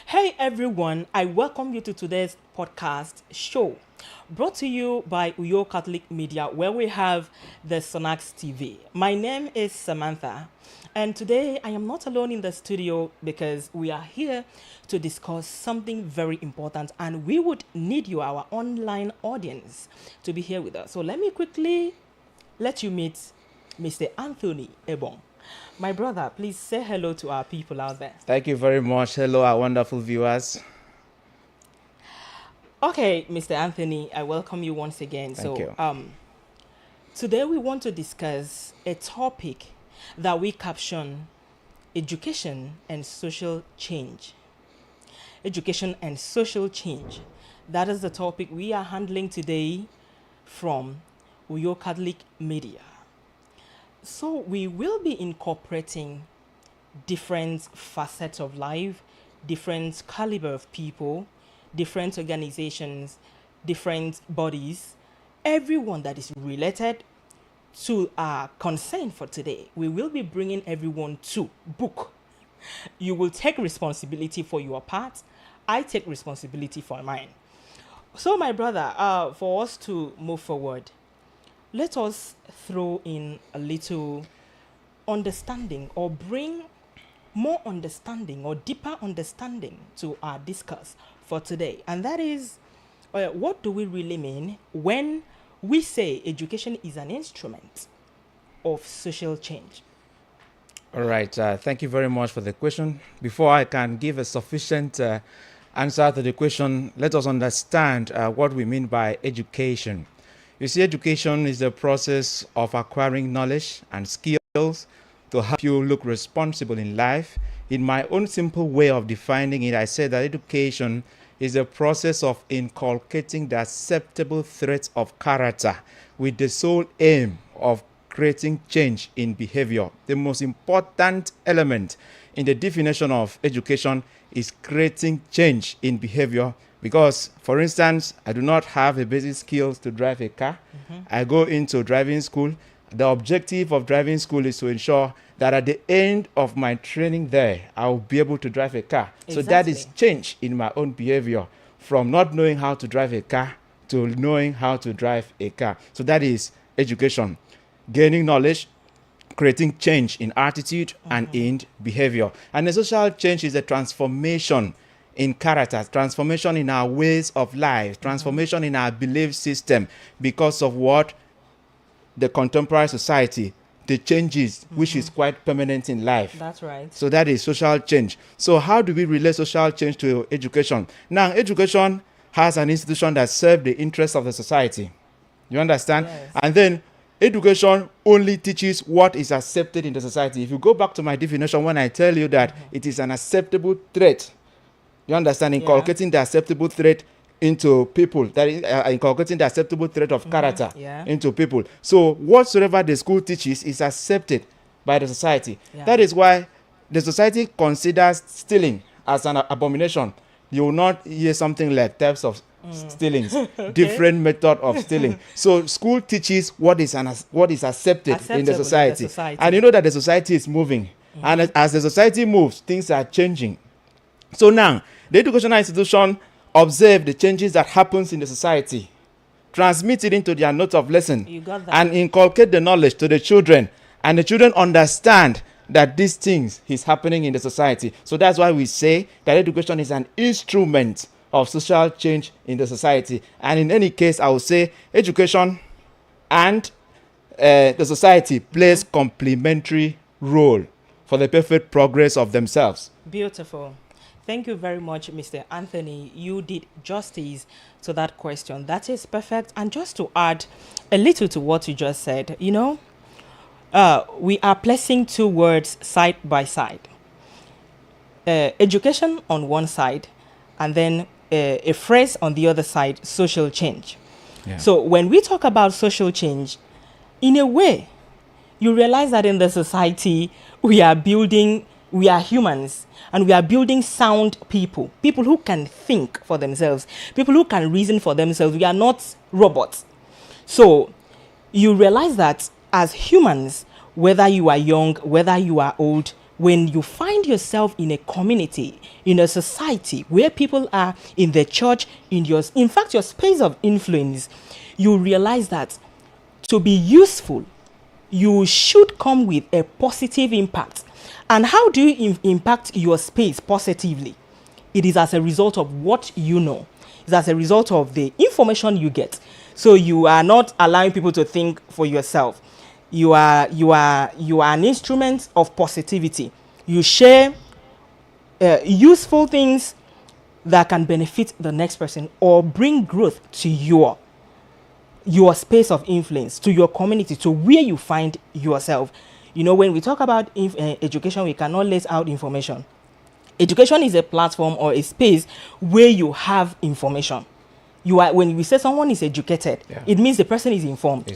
Hey everyone, I welcome you to today's podcast show brought to you by Uyo Catholic Media, where we have the Sonax TV. My name is Samantha, and today I am not alone in the studio because we are here to discuss something very important, and we would need you, our online audience, to be here with us. So let me quickly let you meet Mr. Anthony Ebong. My brother, please say hello to our people out there. Thank you very much. Hello, our wonderful viewers. Okay, Mr. Anthony, I welcome you once again. Thank you. Today we want to discuss a topic that we caption education and social change. Education and social change. That is the topic we are handling today from Uyo Catholic Media. So we will be incorporating different facets of life, different caliber of people, different organizations, different bodies, everyone that is related to our concern for today. We will be bringing everyone to book. You will take responsibility for your part. I take responsibility for mine. So my brother, for us to move forward, let us throw in a little understanding or bring more understanding or deeper understanding to our discuss for today. And that is, what do we really mean when we say education is an instrument of social change? All right. Thank you very much for the question. Before I can give a sufficient answer to the question, let us understand what we mean by education. You see, education is the process of acquiring knowledge and skills to help you look responsible in life. In my own simple way of defining it, I say that education is a process of inculcating the acceptable traits of character with the sole aim of creating change in behavior. The most important element in the definition of education is creating change in behavior. Because, for instance, I do not have a basic skills to drive a car. I go into driving school. The objective of driving school is to ensure that at the end of my training there, I will be able to drive a car. Exactly. So that is change in my own behavior from not knowing how to drive a car to knowing how to drive a car. So that is education. Gaining knowledge, creating change in attitude and in behavior. And the social change is a transformation in character, transformation in our ways of life, transformation in our belief system because of what the contemporary society, the changes, which is quite permanent in life. That's right. So that is social change. So how do we relate social change to education? Now, education has an institution that serves the interests of the society. You understand? Yes. And then education only teaches what is accepted in the society. If you go back to my definition, when I tell you that it is an acceptable trait, you understand, inculcating the acceptable trait into people, that is inculcating the acceptable trait of character into people. So whatsoever the school teaches is accepted by the society. That is why the society considers stealing as an abomination. You will not hear something like types of stealings, different method of stealing. So school teaches what is accepted in the society. And you know that the society is moving. And as the society moves, things are changing. So now, the educational institution observe the changes that happens in the society, transmit it into their notes of lesson, and inculcate the knowledge to the children. And the children understand that these things is happening in the society. So that's why we say that education is an instrument of social change in the society. And in any case, I would say education and the society plays complementary role for the perfect progress of themselves. Beautiful. Thank you very much, Mr. Anthony. You did justice to that question. That is perfect. And just to add a little to what you just said, you know, we are placing two words side by side. Education on one side, and then a phrase on the other side, social change. Yeah. So when we talk about social change, in a way, you realize that in the society, we are humans, and we are building sound people who can think for themselves, people who can reason for themselves. We are not robots. So you realize that as humans, whether you are young, whether you are old, when you find yourself in a community, in a society where people are in the church, in fact, your space of influence, you realize that to be useful, you should come with a positive impact. And how do you impact your space positively? It is as a result of what you know. It's as a result of the information you get. So you are not allowing people to think for yourself. You are an instrument of positivity. You share useful things that can benefit the next person or bring growth to your space of influence, to your community, to where you find yourself. You know, when we talk about education, we cannot let out information. Education is a platform or a space where you have information. When we say someone is educated, it means the person is informed.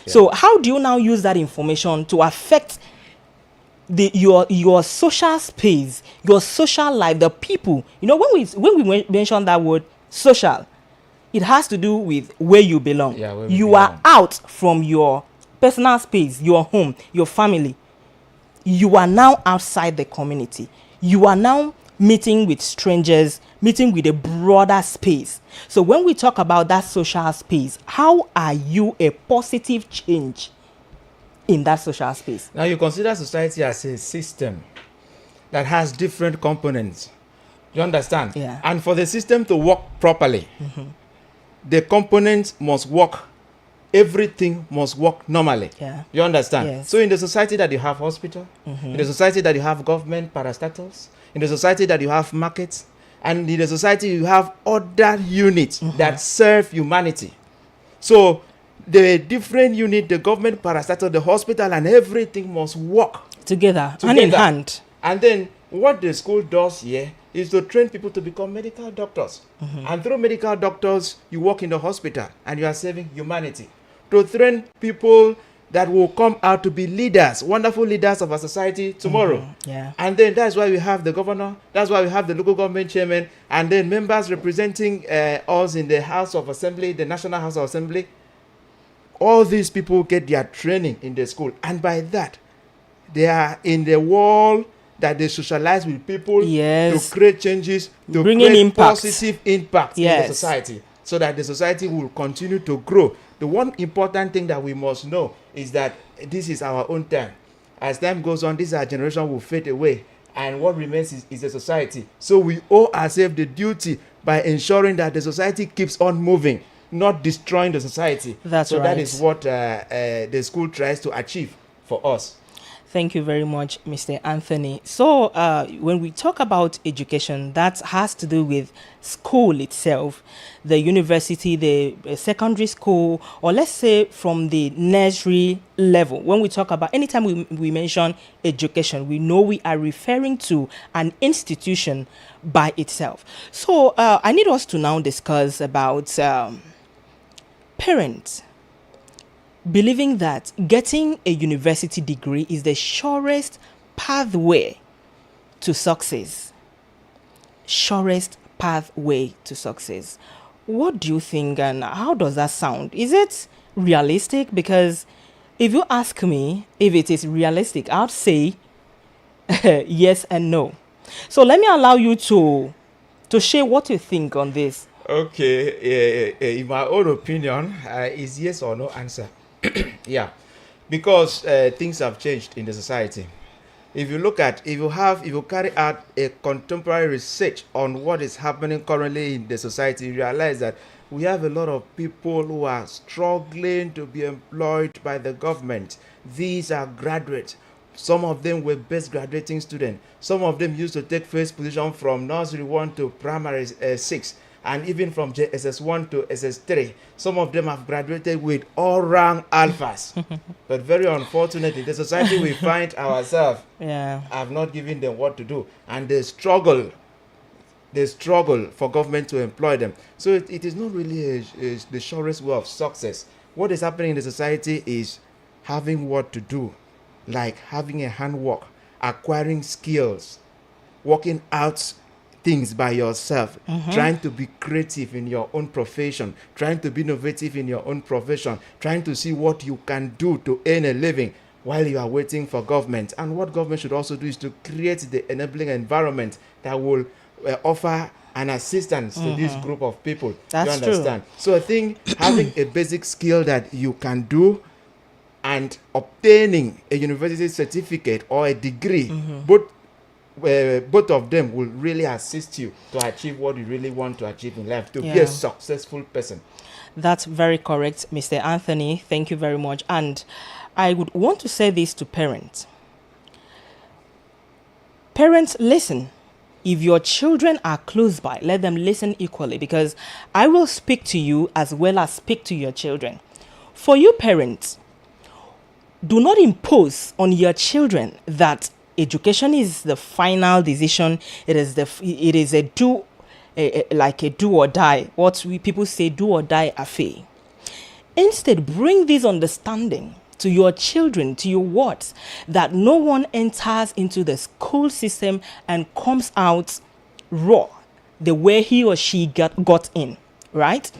So how do you now use that information to affect your social space, your social life, the people? You know, when we mention that word social, it has to do with where you belong. You are out from your personal space, your home, your family. You are now outside the community. You are now meeting with strangers, meeting with a broader space. So when we talk about that social space, how are you a positive change in that social space? Now you consider society as a system that has different components. You understand? Yeah. And for the system to work properly, the components must work. Everything must work normally. Yeah. You understand? Yes. So in the society that you have hospital, in the society that you have government parastatals, in the society that you have markets, and in the society you have other units that serve humanity. So the different unit, the government parastatal, the hospital, and everything must work Together, hand in hand. And then what the school does here is to train people to become medical doctors. And through medical doctors, you work in the hospital and you are saving humanity. To train people that will come out to be leaders, wonderful leaders of our society tomorrow. Yeah. And then that's why we have the governor, that's why we have the local government chairman, and then members representing us in the House of Assembly, the National House of Assembly. All these people get their training in the school. And by that, they are in the world that they socialize with people to create changes, to create positive impact in the society, so that the society will continue to grow. The one important thing that we must know is that this is our own time. As time goes on, this our generation will fade away, and what remains is the society. So we owe ourselves the duty by ensuring that the society keeps on moving, not destroying the society. That's right. So that is what the school tries to achieve for us. Thank you very much, Mr. Anthony. So when we talk about education, that has to do with school itself, the university, the secondary school, or let's say from the nursery level. When we talk about, anytime we mention education, we know we are referring to an institution by itself. So I need us to now discuss about parents believing that getting a university degree is the surest pathway to success. Surest pathway to success. What do you think, and how does that sound? Is it realistic? Because if you ask me if it is realistic, I'd say yes and no. So let me allow you to share what you think on this. Okay, in my own opinion, is yes or no answer. Yeah, because things have changed in the society. If you carry out a contemporary research on what is happening currently in the society, you realize that we have a lot of people who are struggling to be employed by the government. These are graduates. Some of them were best graduating students. Some of them used to take first position from nursery 1 to primary 6. And even from SS1 to SS3, some of them have graduated with all-round alphas. But very unfortunately, the society we find ourselves have not given them what to do. And they struggle for government to employ them. So it is not really the surest way of success. What is happening in the society is having what to do, like having a handwork, acquiring skills, working out things by yourself, trying to be creative in your own profession, trying to be innovative in your own profession, trying to see what you can do to earn a living. while you are waiting for government. And what government should also do is to create the enabling environment that will offer an assistance to this group of people. That's you understand? So I think having a basic skill that you can do and obtaining a university certificate or a degree, both of them will really assist you to achieve what you really want to achieve in life, to be a successful person. That's very correct, Mr. Anthony. Thank you very much. And I would want to say this to parents. Parents, listen. If your children are close by, let them listen equally, because I will speak to you as well as speak to your children. For you parents, do not impose on your children that education is the final decision. It is a do or die. What people say, do or die affair. Instead, bring this understanding to your children, to your wards, that no one enters into the school system and comes out raw the way he or she got in, right?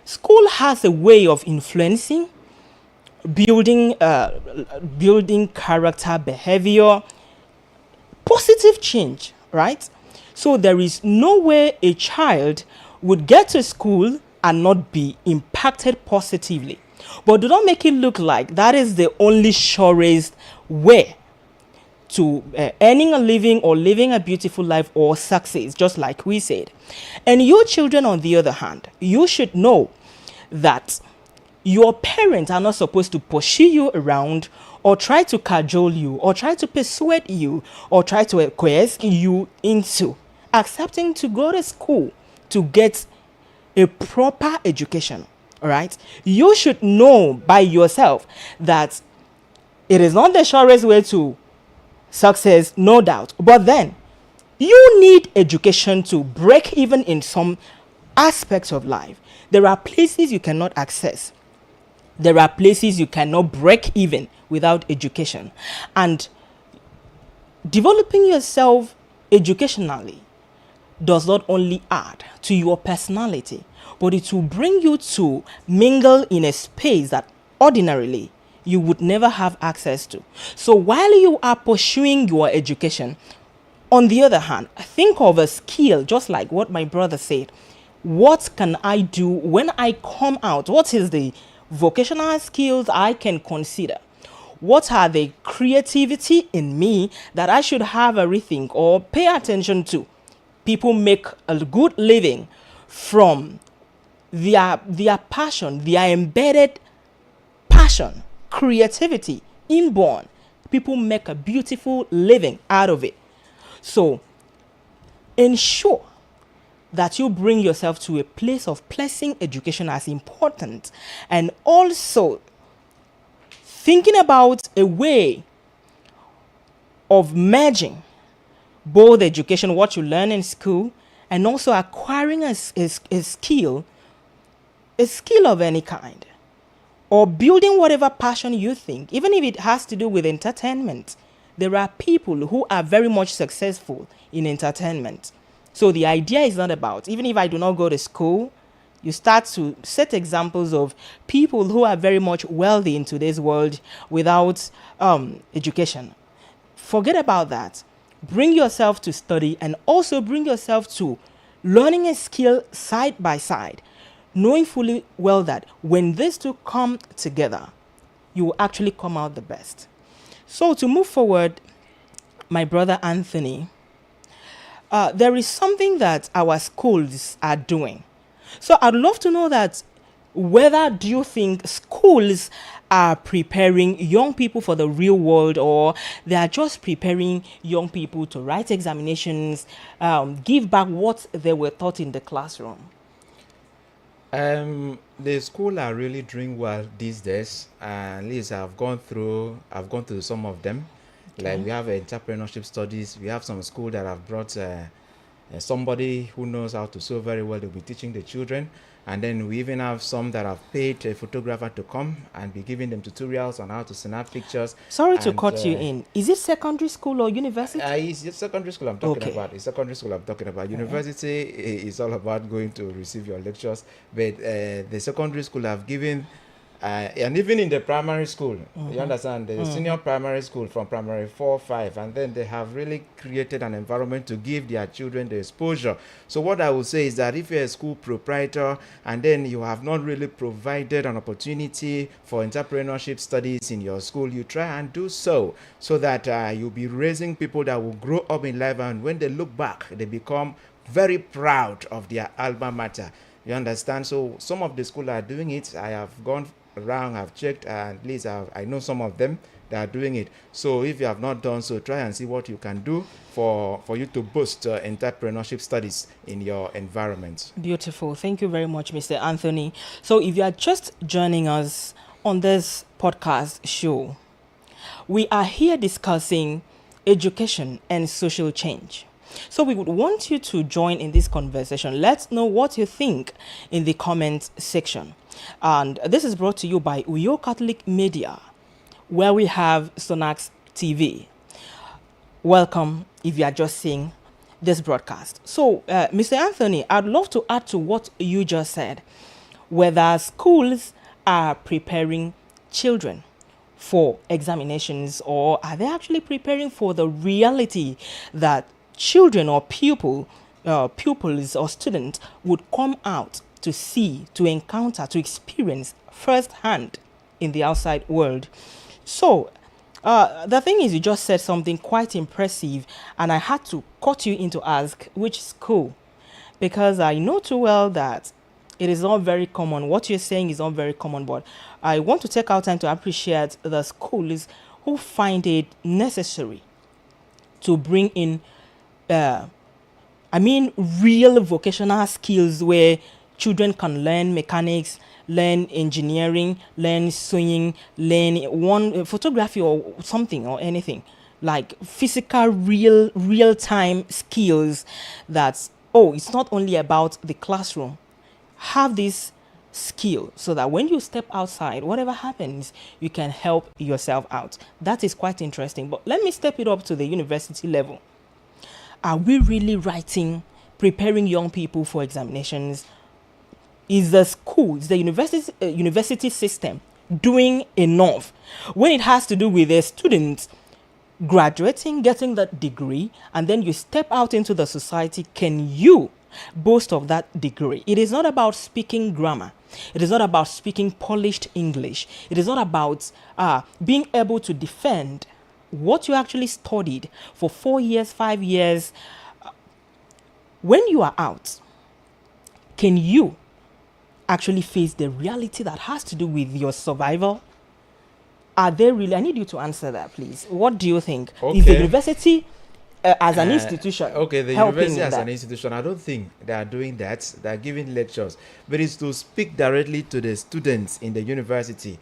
School has a way of influencing, building character, behavior, positive change, right? So there is no way a child would get to school and not be impacted positively. But do not make it look like that is the only surest way to earning a living or living a beautiful life or success, just like we said. And your children, on the other hand, you should know that your parents are not supposed to pursue you around or try to cajole you or try to persuade you or try to coerce you into accepting to go to school to get a proper education. All right, you should know by yourself that it is not the surest way to success, no doubt. But then you need education to break even in some aspects of life. There are places you cannot access. There are places you cannot break even without education. And developing yourself educationally does not only add to your personality, but it will bring you to mingle in a space that ordinarily you would never have access to. So while you are pursuing your education, on the other hand, think of a skill, just like what my brother said. What can I do when I come out? What is the vocational skills I can consider? What are the creativity in me that I should have a rethink or pay attention to? People make a good living from their passion, their embedded passion, creativity, inborn. People make a beautiful living out of it. So ensure that you bring yourself to a place of placing education as important, and also thinking about a way of merging both education, what you learn in school, and also acquiring a skill of any kind, or building whatever passion you think, even if it has to do with entertainment. There are people who are very much successful in entertainment. So the idea is not about, even if I do not go to school, you start to set examples of people who are very much wealthy in today's world without education. Forget about that. Bring yourself to study, and also bring yourself to learning a skill side by side, knowing fully well that when these two come together, you will actually come out the best. So to move forward, my brother Anthony, there is something that our schools are doing. So I'd love to know that whether do you think schools are preparing young people for the real world, or they are just preparing young people to write examinations, give back what they were taught in the classroom? The school are really doing well these days. At least I've gone through some of them. Okay. Like we have entrepreneurship studies. We have some school that have brought somebody who knows how to sew very well. They'll be teaching the children. And then we even have some that have paid a photographer to come and be giving them tutorials on how to snap pictures. Sorry to cut you in. Is it secondary school or university? It's secondary school I'm talking about. It's secondary school I'm talking about. University is all about going to receive your lectures. But the secondary school have given And even in the primary school, you understand, the senior primary school from primary 4, 5, and then they have really created an environment to give their children the exposure. So what I would say is that if you're a school proprietor and then you have not really provided an opportunity for entrepreneurship studies in your school, you try and do so that you'll be raising people that will grow up in life, and when they look back, they become very proud of their alma mater. You understand? So some of the schools are doing it. I have gone around, I've checked, and at least I know some of them that are doing it. So if you have not done so, try and see what you can do for you to boost entrepreneurship studies in your environment. Beautiful. Thank you very much, Mr. Anthony. So if you are just joining us on this podcast show, we are here discussing education and social change. So we would want you to join in this conversation. Let's know what you think in the comment section. And this is brought to you by Uyo Catholic Media, where we have Sonax TV. Welcome if you are just seeing this broadcast. So, Mr. Anthony, I'd love to add to what you just said, whether schools are preparing children for examinations, or are they actually preparing for the reality that children or pupils or students would come out to see, to encounter, to experience firsthand in the outside world. So, the thing is, you just said something quite impressive, and I had to cut you in to ask which school, because I know too well that it is not very common. What you're saying is not very common, but I want to take our time to appreciate the schools who find it necessary to bring in real vocational skills where children can learn mechanics, learn engineering, learn sewing, learn photography or something or anything, like physical, real-time skills that's, it's not only about the classroom. Have this skill so that when you step outside, whatever happens, you can help yourself out. That is quite interesting. But let me step it up to the university level. Are we really preparing young people for examinations? Is the school, is the university system doing enough when it has to do with the students graduating, getting that degree, and then you step out into the society? Can you boast of that degree? It is not about speaking grammar. It is not about speaking polished English. It is not about being able to defend what you actually studied for 4 years, 5 years. When you are out, can you actually face the reality that has to do with your survival? Are they really? I need you to answer that, please. What do you think? Okay. Is the university as an institution? Okay, the university as an institution, I don't think they are doing that. They are giving lectures, but it's to speak directly to the students in the university,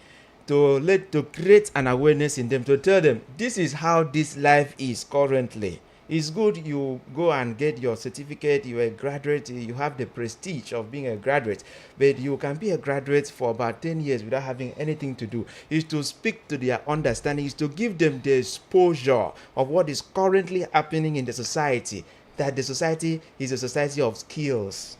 to create an awareness in them, to tell them this is how this life is currently. It's good you go and get your certificate, you're a graduate, you have the prestige of being a graduate, but you can be a graduate for about 10 years without having anything to do. It's to speak to their understanding, is to give them the exposure of what is currently happening in the society, that the society is a society of skills.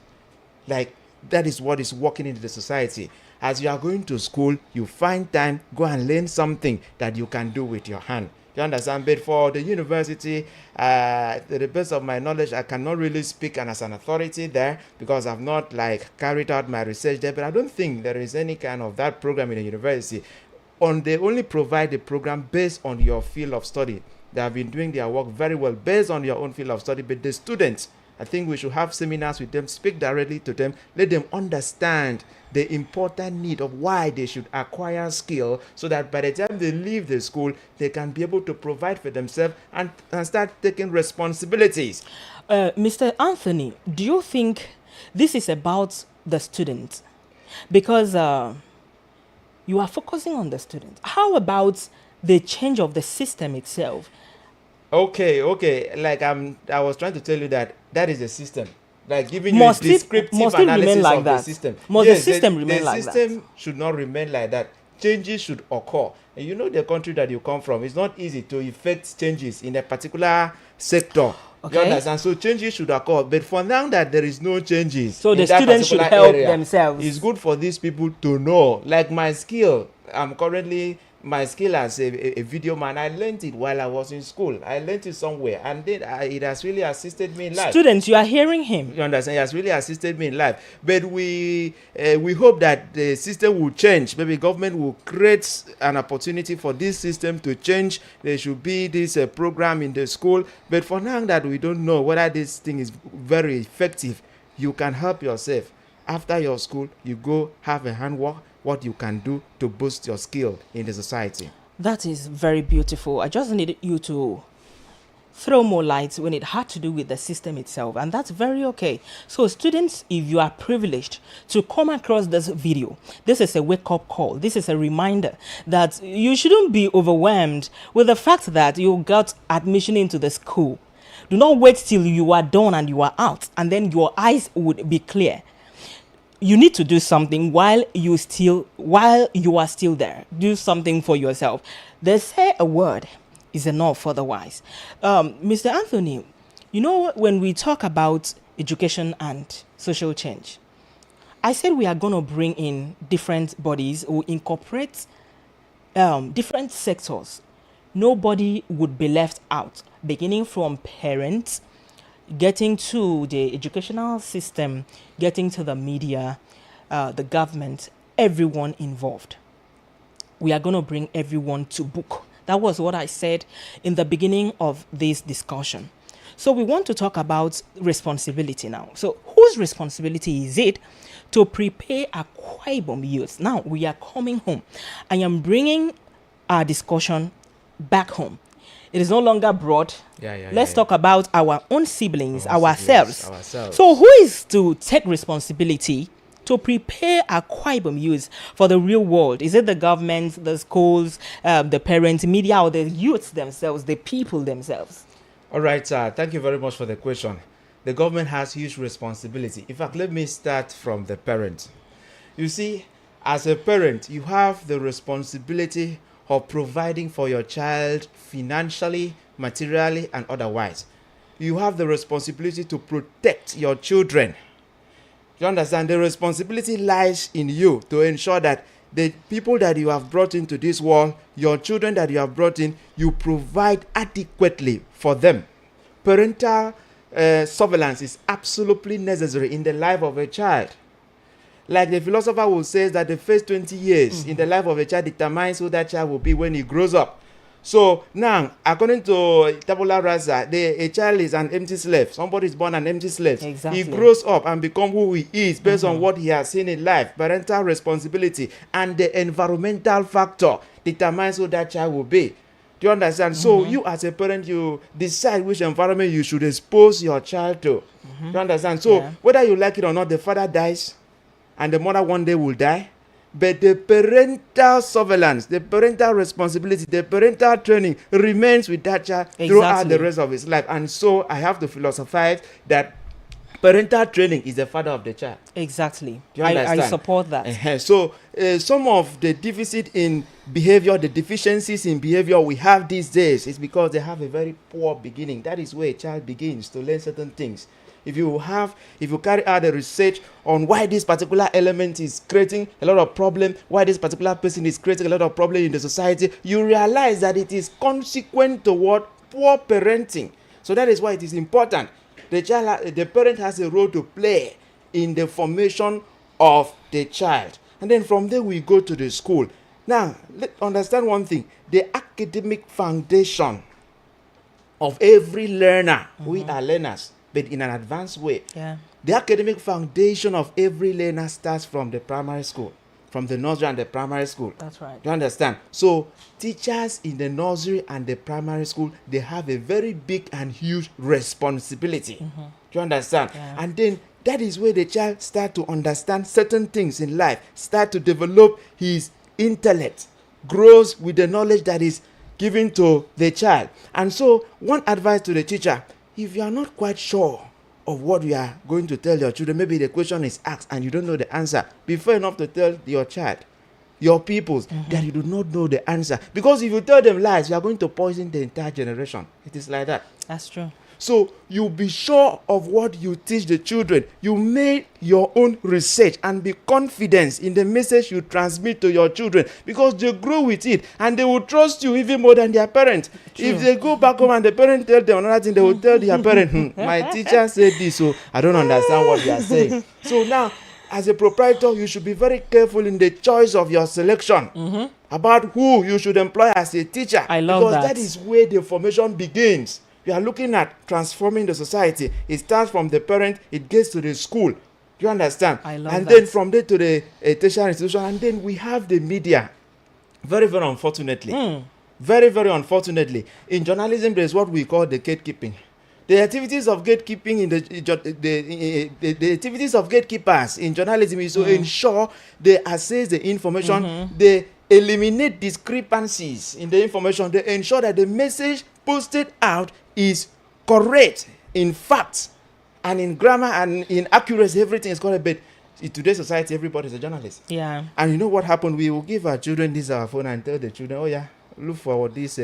Like, that is what is working in the society. As you are going to school, you find time, go and learn something that you can do with your hand. You understand? But for the university, to the best of my knowledge, I cannot really speak as an authority there because I've not carried out my research there. But I don't think there is any kind of that program in the university. They only provide the program based on your field of study. They have been doing their work very well based on your own field of study. But the students, I think we should have seminars with them, speak directly to them, let them understand the important need of why they should acquire skill, so that by the time they leave the school, they can be able to provide for themselves and start taking responsibilities. Mr. Anthony, do you think this is about the student? Because you are focusing on the student. How about the change of the system itself? Okay. I was trying to tell you that is the system. Like giving you a descriptive analysis of the system. Must the system remain like that? The system should not remain like that. changes should occur. And you know the country that you come from, it's not easy to effect changes in a particular sector. You Okay. understand? So changes should occur. But for now that there is no changes, So in the that students should particular help area, themselves. it's good for these people to know. Like my skill, I'm currently my skill as a video man. I learned it while I was in school. I learned it somewhere, and then it has really assisted me in life. Students, you are hearing him. You understand? It has really assisted me in life. But we hope that the system will change. Maybe government will create an opportunity for this system to change. There should be this program in the school. But for now that we don't know whether this thing is very effective, you can help yourself. After your school, you go have a handwork, what you can do to boost your skill in the society. That is very beautiful. I just needed you to throw more light when it had to do with the system itself, and that's very okay. So students, if you are privileged to come across this video, this is a wake-up call. This is a reminder that you shouldn't be overwhelmed with the fact that you got admission into the school. Do not wait till you are done and you are out, and then your eyes would be clear. You need to do something while you are still there. Do something for yourself. They say a word is enough otherwise. Mr. Anthony, you know, when we talk about education and social change, I said we are going to bring in different bodies or incorporate different sectors. Nobody would be left out, beginning from parents, getting to the educational system, getting to the media, the government, everyone involved. We are going to bring everyone to book. That was what I said in the beginning of this discussion. So we want to talk about responsibility now. So whose responsibility is it to prepare Akwa Ibom youth? Now we are coming home. I am bringing our discussion back home. It is no longer broad. Let's talk about our own siblings, ourselves. So who is to take responsibility to prepare Akwa Ibom youth for the real world? Is it the government, the schools, the parents, media, or the youths themselves, the people themselves? All right, thank you very much for the question. The government has huge responsibility. In fact, let me start from the parent. You see, as a parent, you have the responsibility of providing for your child financially, materially, and otherwise. You have the responsibility to protect your children. You understand? The responsibility lies in you to ensure that the people that you have brought into this world, your children that you have brought in, you provide adequately for them. Parental surveillance is absolutely necessary in the life of a child. Like the philosopher will say that the first 20 years in the life of a child determines who that child will be when he grows up. So now, according to tabula rasa, a child is an empty slave. Somebody is born an empty slave. Exactly. He grows up and becomes who he is based on what he has seen in life. Parental responsibility and the environmental factor determines who that child will be. Do you understand? So you as a parent, you decide which environment you should expose your child to. Do you understand? So whether you like it or not, the father dies and the mother one day will die. But the parental surveillance, the parental responsibility, the parental training remains with that child throughout the rest of his life. And so I have to philosophize that parental training is the father of the child. Exactly. Do you understand? I support that. So some of the deficit in behavior, the deficiencies in behavior we have these days is because they have a very poor beginning. That is where a child begins to learn certain things. If you carry out the research on why this particular element is creating a lot of problem, why this particular person is creating a lot of problem in the society, you realize that it is consequent to what? Poor parenting. So that is why it is important. The parent has a role to play in the formation of the child. And then from there we go to the school. Now, let's understand one thing. The academic foundation of every learner, we are learners, but in an advanced way. The academic foundation of every learner starts from the primary school, from the nursery and the primary school. That's right. Do you understand? So teachers in the nursery and the primary school, they have a very big and huge responsibility. Do you understand? And then that is where the child starts to understand certain things in life, start to develop his intellect, grows with the knowledge that is given to the child. And so one advice to the teacher: if you are not quite sure of what you are going to tell your children, maybe the question is asked and you don't know the answer, be fair enough to tell your child. your peoples, that you do not know the answer. Because if you tell them lies, you are going to poison the entire generation. It is like that. That's true. So you be sure of what you teach the children. You make your own research and be confident in the message you transmit to your children, because they grow with it and they will trust you even more than their parents. True. If they go back home and the parent tell them another thing, they will tell their parent, my teacher said this, so I don't understand what you are saying. So now, as a proprietor, you should be very careful in the choice of your selection about who you should employ as a teacher. I love because that. That is where the formation begins. We are looking at transforming the society. It starts from the parent, it gets to the school. You understand? I love and that. then from there to the tertiary institution, and then we have the media. Very, very unfortunately. Very, very unfortunately. In journalism, there is what we call the gatekeeping. The activities of gatekeeping in the activities of gatekeepers in journalism is to ensure they assess the information, they eliminate discrepancies in the information, they ensure that the message posted out is correct in facts and in grammar and in accuracy. Everything is correct. But in today's society, everybody is a journalist. Yeah. And you know what happened? We will give our children this our phone and tell the children, oh yeah, look for this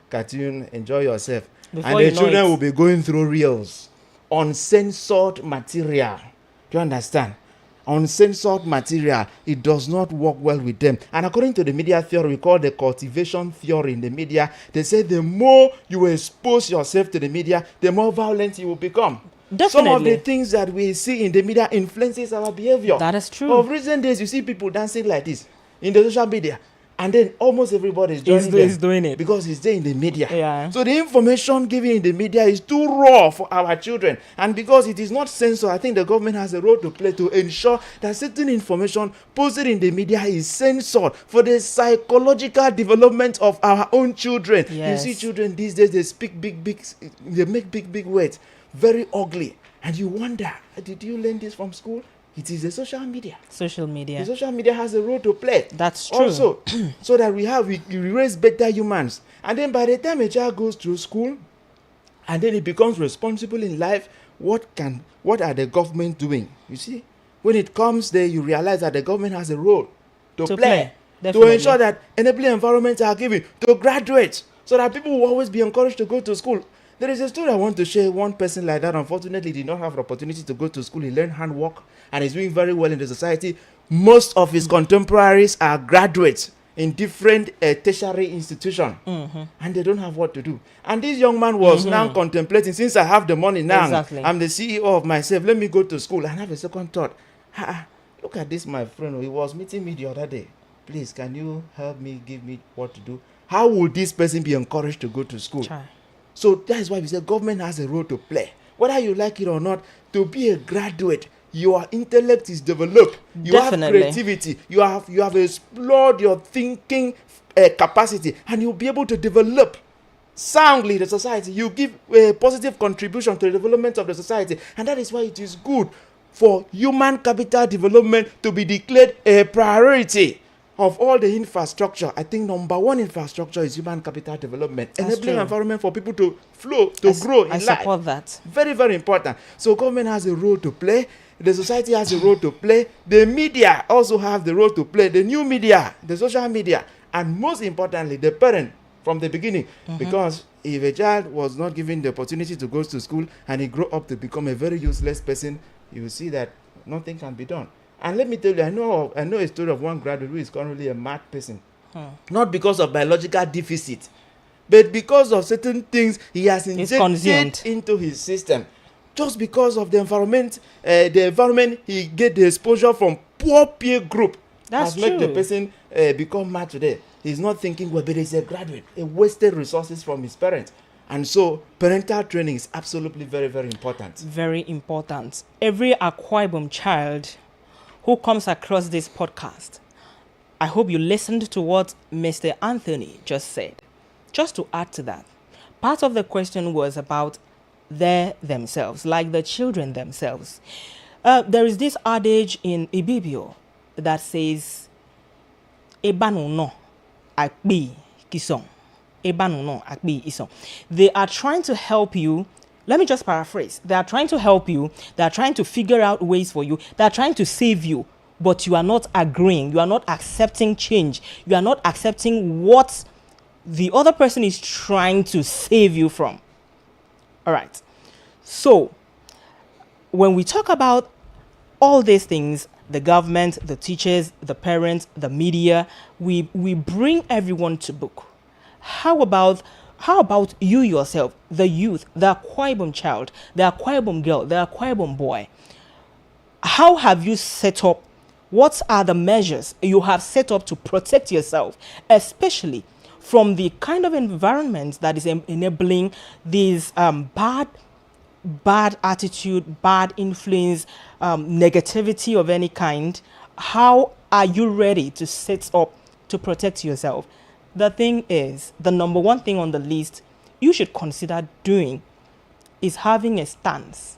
cartoon, enjoy yourself. Before And you the know children it. will be going through reels, uncensored material. Do you understand? Uncensored material, it does not work well with them. And according to the media theory, we call the cultivation theory in the media, they say the more you expose yourself to the media, the more violent you will become. Definitely. Some of the things that we see in the media influences our behavior. That is true. Of recent days, you see people dancing like this in the social media, and then almost everybody is joining them He's doing it. because it's there in the media. Yeah. So the information given in the media is too raw for our children, and because it is not censored, I think the government has a role to play to ensure that certain information posted in the media is censored for the psychological development of our own children. Yes. You see children these days, they speak they make big words, very ugly, and you wonder, did you learn this from school? It is the social media. Social media. The social media has a role to play. That's true. Also, so that we raise better humans. And then by the time a child goes through school, and then he becomes responsible in life, what are the government doing? You see, when it comes there, you realize that the government has a role to play. To Definitely. ensure that enabling environments are given to graduates, so that people will always be encouraged to go to school. There is a story I want to share. One person like that, unfortunately, did not have the opportunity to go to school. He learned handwork and is doing very well in the society. Most of his contemporaries are graduates in different tertiary institutions, and they don't have what to do. And this young man was now contemplating, since I have the money now, Exactly. I'm the CEO of myself, let me go to school. And have a second thought. Look at this, my friend. He was meeting me the other day. Please, can you help me, give me what to do? How would this person be encouraged to go to school? Try. So that is why we say government has a role to play. Whether you like it or not, to be a graduate, your intellect is developed. You Definitely. have creativity. You have explored your thinking capacity, and you'll be able to develop soundly the society. You give a positive contribution to the development of the society, and that is why it is good for human capital development to be declared a priority. Of all the infrastructure, I think number one infrastructure is human capital development. That's Enabling true. environment for people to flow, to grow in I life. support that. Very, very important. So government has a role to play. The society has a role to play. The media also have the role to play. The new media, the social media, and most importantly, the parent from the beginning. Because if a child was not given the opportunity to go to school and he grew up to become a very useless person, you will see that nothing can be done. And let me tell you, I know a story of one graduate who is currently a mad person. Not because of biological deficit, but because of certain things he has injected consumed into his system. Just because of the environment he get the exposure from poor peer group That's has made the true. person become mad today. He's not thinking, well, but he's a graduate. He wasted resources from his parents. And so parental training is absolutely very, very important. Very important. Every Akwa Ibom child who comes across this podcast, I hope you listened to what Mr. Anthony just said. Just to add to that, part of the question was about themselves, like the children themselves. There is this adage in Ibibio that says, "Ebanu no akbi kisong." Ebanu no akbi isong. They are trying to help you. Let me just paraphrase. They are trying to help you. They are trying to figure out ways for you. They are trying to save you but you are not agreeing, you are not accepting change, you are not accepting what the other person is trying to save you from. All right. So, when we talk about all these things, the government, the teachers, the parents, the media, we bring everyone to book. How about you yourself, the youth, the Akwa Ibom child, the Akwa Ibom girl, the Akwa Ibom boy? How have you set up? What are the measures you have set up to protect yourself, especially from the kind of environment that is enabling these bad attitude, bad influence, negativity of any kind? How are you ready to set up to protect yourself? The thing is, the number one thing on the list you should consider doing is having a stance.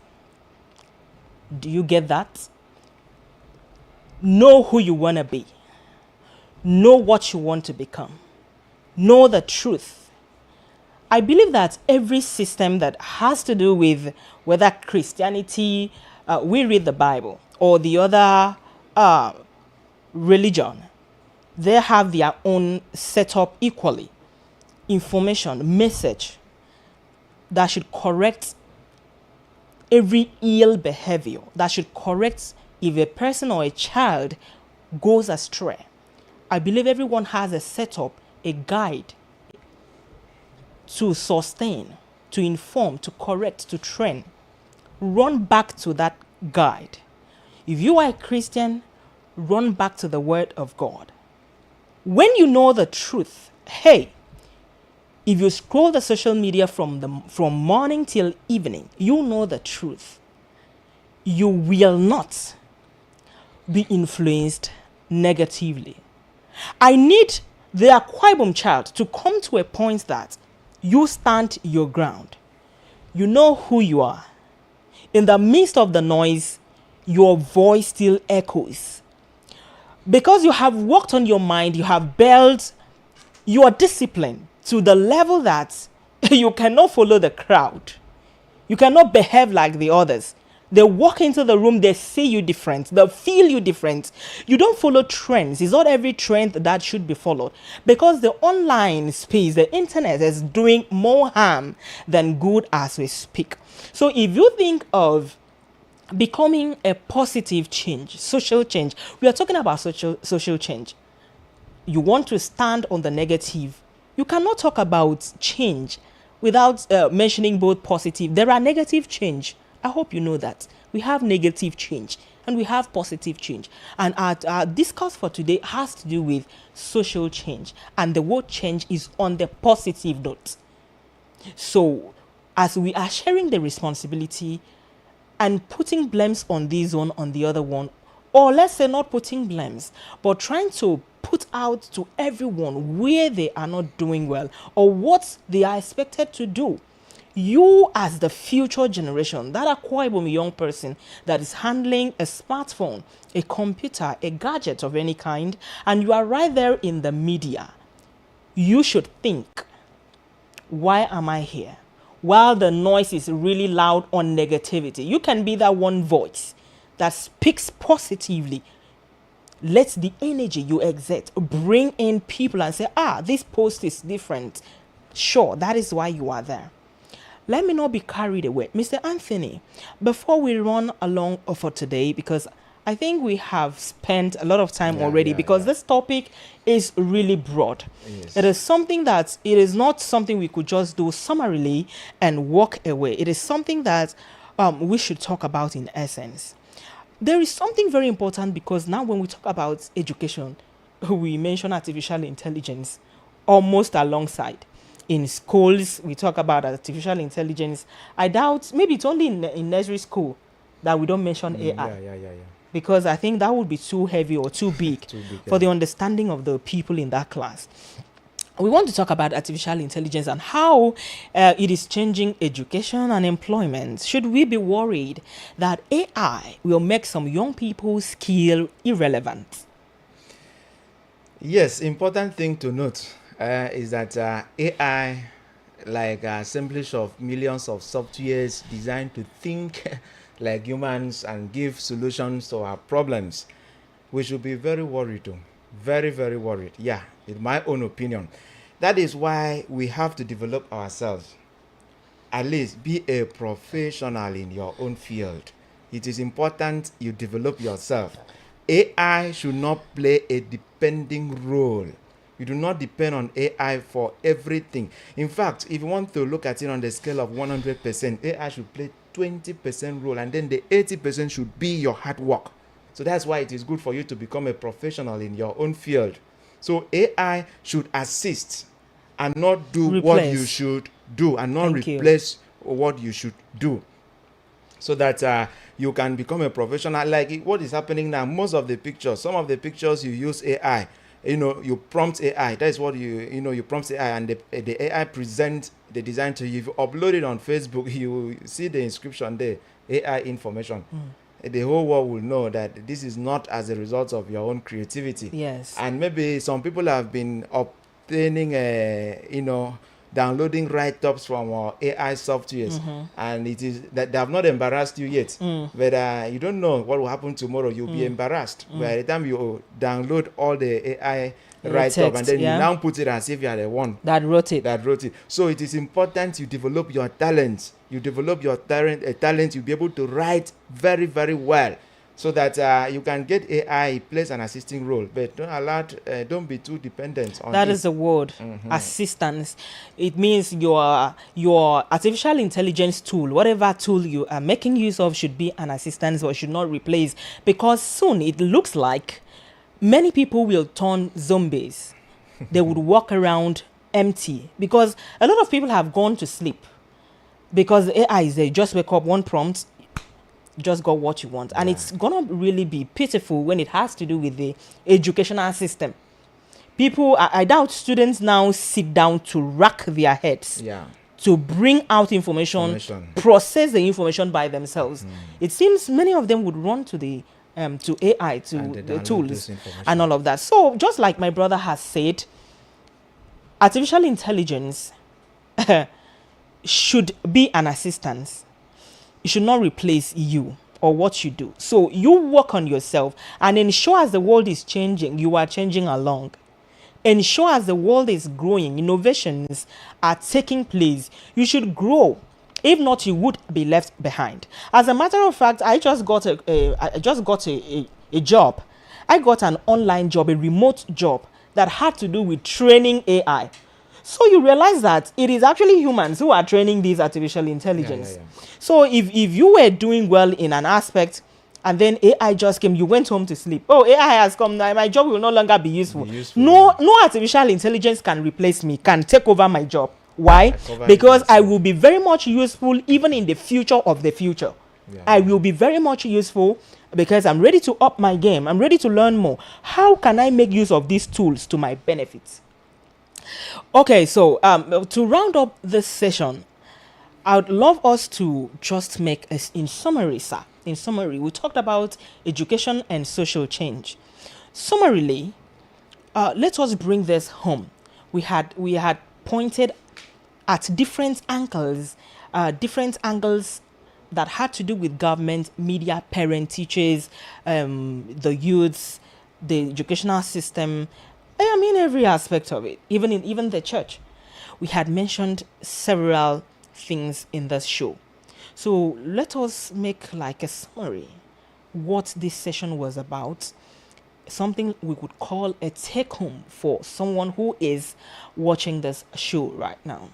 Do you get that? Know who you want to be. Know what you want to become. Know the truth. I believe that every system that has to do with whether Christianity, we read the Bible, or the other religion, they have their own setup equally. Information, message that should correct every ill behavior, that should correct if a person or a child goes astray. I believe everyone has a setup, a guide to sustain, to inform, to correct, to train. Run back to that guide. If you are a Christian, run back to the Word of God. When you know the truth, hey, if you scroll the social media from morning till evening, you know the truth. You will not be influenced negatively. I need the Akwa Ibom child to come to a point that you stand your ground. You know who you are. In the midst of the noise, your voice still echoes. Because you have worked on your mind, you have built your discipline to the level that you cannot follow the crowd. You cannot behave like the others. They walk into the room, they see you different, they feel you different. You don't follow trends. It's not every trend that should be followed. Because the online space, the internet, is doing more harm than good as we speak. So if you think of becoming a positive change, social change, we are talking about social change. You want to stand on the negative. You cannot talk about change without mentioning both positive. There are negative change. I hope you know that. We have negative change and we have positive change. And our discourse for today has to do with social change. And the word change is on the positive note. So as we are sharing the responsibility and putting blames on this one, on the other one, or let's say not putting blames, but trying to put out to everyone where they are not doing well or what they are expected to do. You as the future generation, that Akwa Ibom young person that is handling a smartphone, a computer, a gadget of any kind, and you are right there in the media, you should think, why am I here? While the noise is really loud on negativity, you can be that one voice that speaks positively. Let the energy you exert bring in people and say, this post is different. Sure, that is why you are there. Let me not be carried away. Mr. Anthony, before we run along for today, because I think we have spent a lot of time already, because this topic is really broad. Yes. It is something that it is not something we could just do summarily and walk away. It is something that we should talk about in essence. There is something very important, because now when we talk about education, we mention artificial intelligence almost alongside. In schools, we talk about artificial intelligence. I doubt, maybe it's only in nursery school that we don't mention AI. Because I think that would be too heavy or too big for the understanding of the people in that class. We want to talk about artificial intelligence and how it is changing education and employment. Should we be worried that AI will make some young people's skill irrelevant? Yes, important thing to note is that AI, like assemblage of millions of softwares designed to think like humans and give solutions to our problems, we should be very worried too. Very, very worried. Yeah, in my own opinion. That is why we have to develop ourselves. At least be a professional in your own field. It is important you develop yourself. AI should not play a depending role. You do not depend on AI for everything. In fact, if you want to look at it on the scale of 100%, AI should play 20% role, and then the 80% should be your hard work. So that's why it is good for you to become a professional in your own field. So AI should assist and not do what you should do, and not replace what you should do, so that you can become a professional. Like what is happening now, most of the pictures, some of the pictures you use AI, you prompt AI. That is what you prompt AI, and the AI presents the design to you. If you upload it on Facebook, you see the inscription there, AI information. The whole world will know that this is not as a result of your own creativity. Yes. And maybe some people have been obtaining downloading write-ups from AI softwares, and it is that they have not embarrassed you yet. But you don't know what will happen tomorrow. You'll be embarrassed by the time you download all the AI write-up, and then you now put it as if you are the one that wrote it. So it is important you develop your talent. You develop your talent, you'll be able to write very, very well, so that you can get AI plays an assisting role, but don't be too dependent on that. It is the word, assistance. It means your artificial intelligence tool, whatever tool you are making use of, should be an assistance or should not replace, because soon it looks like many people will turn zombies. They would walk around empty, because a lot of people have gone to sleep because AI is there. Just wake up, one prompt, just got what you want. And it's gonna really be pitiful when it has to do with the educational system. People, I doubt students now sit down to rack their heads to bring out information, process the information by themselves. It seems many of them would run to the to AI, to the tools and all of that. So just like my brother has said, artificial intelligence should be an assistance. It should not replace you or what you do. So you work on yourself and ensure as the world is changing, you are changing along. Ensure as the world is growing, innovations are taking place, you should grow. If not, you would be left behind. As a matter of fact, I just got a job. I got an online job, a remote job that had to do with training AI. So you realize that it is actually humans who are training these artificial intelligence. So if you were doing well in an aspect and then AI just came, you went home to sleep. Oh, AI has come now, my job will no longer be useful. No artificial intelligence can replace me, can take over my job. Why? Because I will be very much useful even in the future of the future. I will be very much useful because I'm ready to up my game. I'm ready to learn more. How can I make use of these tools to my benefit? Okay, so to round up this session, I would love us to just make in summary, sir. In summary, we talked about education and social change. Summarily, let us bring this home. We had pointed at different angles that had to do with government, media, parent, teachers, the youths, the educational system. I mean, every aspect of it, even the church. We had mentioned several things in this show. So let us make like a summary what this session was about. Something we could call a take home for someone who is watching this show right now.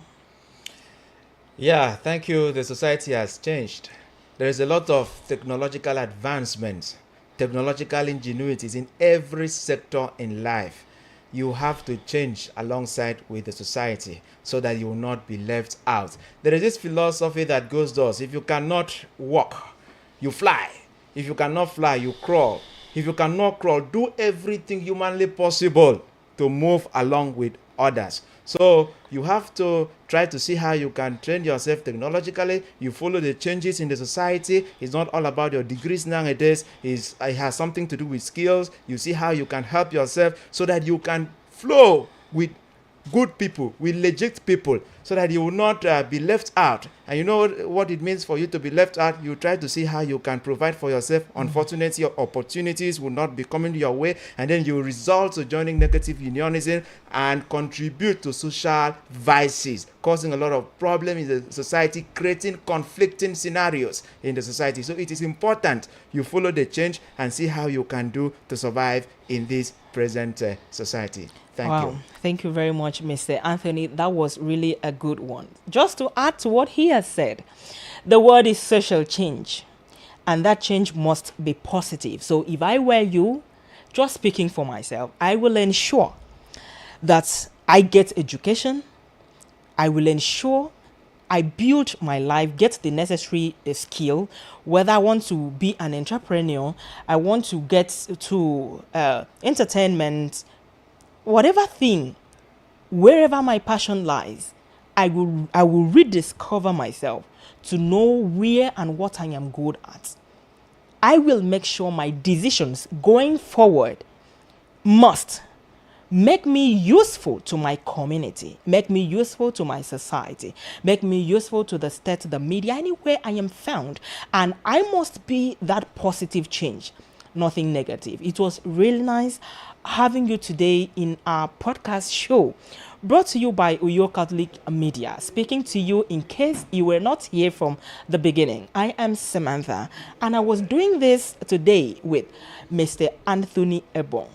Yeah, thank you. The society has changed. There is a lot of technological advancements, technological ingenuities in every sector in life. You have to change alongside with the society so that you will not be left out. There is this philosophy that goes thus: if you cannot walk, you fly. If you cannot fly, you crawl. If you cannot crawl, do everything humanly possible to move along with others. So you have to try to see how you can train yourself technologically. You follow the changes in the society. It's not all about your degrees nowadays. It has something to do with skills. You see how you can help yourself so that you can flow with good people, with legit people, so that you will not be left out. And you know what it means for you to be left out. You try to see how you can provide for yourself. Unfortunately, your opportunities will not be coming your way, and then you result to joining negative unionism and contribute to social vices, causing a lot of problems in the society, creating conflicting scenarios in the society. So it is important you follow the change and see how you can do to survive in this present society. Thank you. Thank you very much, Mr. Anthony. That was really a good one. Just to add to what he has said, the word is social change, and that change must be positive. So if I were you, just speaking for myself, I will ensure that I get education. I will ensure I build my life, get the necessary skill, whether I want to be an entrepreneur, I want to get to entertainment, whatever thing, wherever my passion lies, I will rediscover myself to know where and what I am good at. I will make sure my decisions going forward must make me useful to my community, make me useful to my society, make me useful to the state, the media, anywhere I am found. And I must be that positive change, nothing negative. It was really nice having you today in our podcast show, brought to you by Uyo Catholic Media. Speaking to you in case you were not here from the beginning. I am Samantha, and I was doing this today with Mr. Anthony Ebong.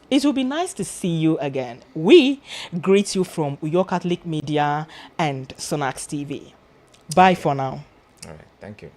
It will be nice to see you again. We greet you from Uyo Catholic Media and Sonax TV. Bye for now. All right. Thank you.